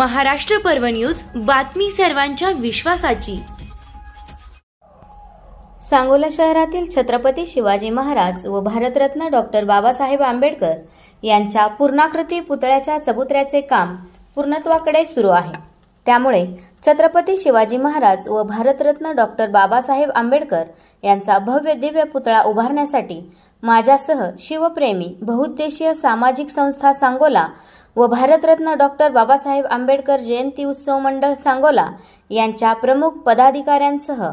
महाराष्ट्र पर्व न्यूज, बातमी सर्वांच्या विश्वासाची। सांगोला शहरातील छत्रपती शिवाजी महाराज व भारतरत्न डॉक्टर बाबासाहेब आंबेडकर यांच्या पूर्णाकृती पुतळ्याच्या चबुतऱ्याचे काम पूर्णत्वाकडे सुरू आहे। त्यामुळे छत्रपती शिवाजी महाराज व भारतरत्न डॉक्टर बाबासाहेब आंबेडकर यांचा भव्य दिव्य पुतळा उभारण्यासाठी माझ्यासह शिवप्रेमी बहुउद्देशीय सामाजिक संस्था सांगोला व भारतरत्न डॉक्टर बाबासाहेब आंबेडकर जयंती उत्सव मंडळ सांगोला यांच्या प्रमुख पदाधिकाऱ्यांसह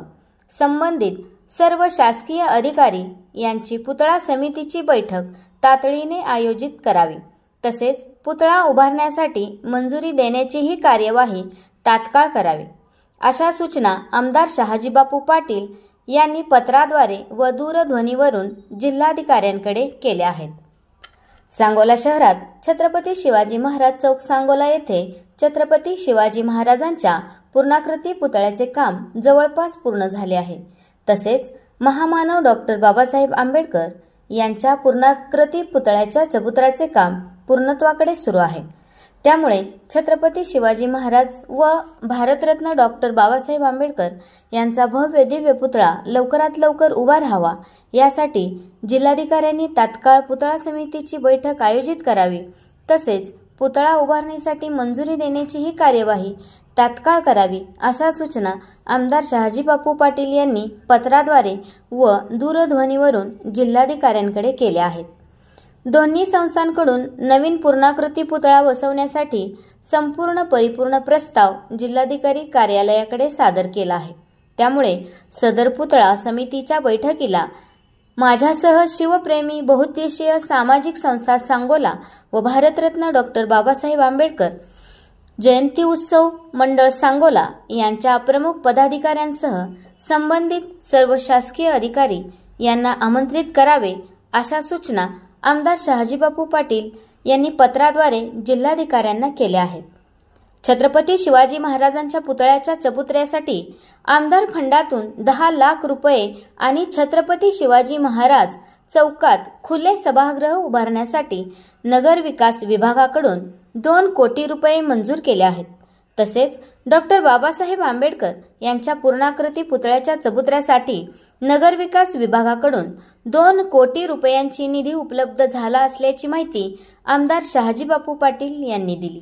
संबंधित सर्व शासकीय अधिकारी यांची पुतळा समितीची बैठक तातडीने आयोजित करावी, तसेच पुतळा उभारण्यासाठी मंजुरी देण्याचीही कार्यवाही तात्काळ करावी, अशा सूचना आमदार शहाजीबापू पाटील यांनी पत्राद्वारे व दूरध्वनीवरून जिल्हाधिकाऱ्यांकडे केल्या आहेत। सांगोला शहरात छत्रपती शिवाजी महाराज चौक सांगोला येथे छत्रपती शिवाजी महाराजांच्या पूर्णाकृती पुतळ्याचे काम जवळपास पूर्ण झाले आहे। तसेच महामानव डॉक्टर बाबासाहेब आंबेडकर यांच्या पूर्णाकृती पुतळ्याच्या चबुतऱ्याचे काम पूर्णत्वाकडे सुरू आहे। त्यामुळे छत्रपती शिवाजी महाराज व भारतरत्न डॉक्टर बाबासाहेब आंबेडकर यांचा भव्य दिव्य पुतळा लवकरात लवकर उभा राहावा यासाठी जिल्हाधिकाऱ्यांनी तात्काळ पुतळा समितीची बैठक आयोजित करावी, तसेच पुतळा उभारणीसाठी मंजुरी देण्याचीही कार्यवाही तात्काळ करावी, अशा सूचना आमदार शहाजीबापू पाटील यांनी पत्राद्वारे व दूरध्वनीवरून जिल्हाधिकाऱ्यांकडे केल्या आहेत। दोन्ही संस्थांकडून नवीन पूर्णाकृती पुतळा बसवण्यासाठी संपूर्ण परिपूर्ण प्रस्ताव जिल्हाधिकारी कार्यालयाकडे सादर केला आहे। त्यामुळे सदर पुतळा समितीच्या बैठकीला माझ्यासह शिवप्रेमी बहुउद्देशीय सामाजिक संस्था सांगोला व भारतरत्न डॉक्टर बाबासाहेब आंबेडकर जयंती उत्सव मंडळ सांगोला यांच्या प्रमुख पदाधिकाऱ्यांसह संबंधित सर्व शासकीय अधिकारी यांना आमंत्रित करावे, अशा सूचना आमदार शहाजीबापू पाटील यांनी पत्राद्वारे जिल्हाधिकाऱ्यांना केल्या आहेत। छत्रपती शिवाजी महाराजांच्या पुतळ्याच्या चबुतऱ्यासाठी आमदार फंडातून 10 लाख रुपये आणि छत्रपती शिवाजी महाराज चौकात खुले सभागृह उभारण्यासाठी नगर विकास विभागाकडून 2 कोटी रुपये मंजूर केले आहेत। तसेच डॉक्टर बाबासाहेब आंबेडकर यांच्या पूर्णाकृती पुतळ्याच्या चबुतऱ्यासाठी नगर विकास विभागाकडून 2 कोटी रुपयांची निधी उपलब्ध झाला असल्याची माहिती आमदार शहाजीबापू पाटील यांनी दिली।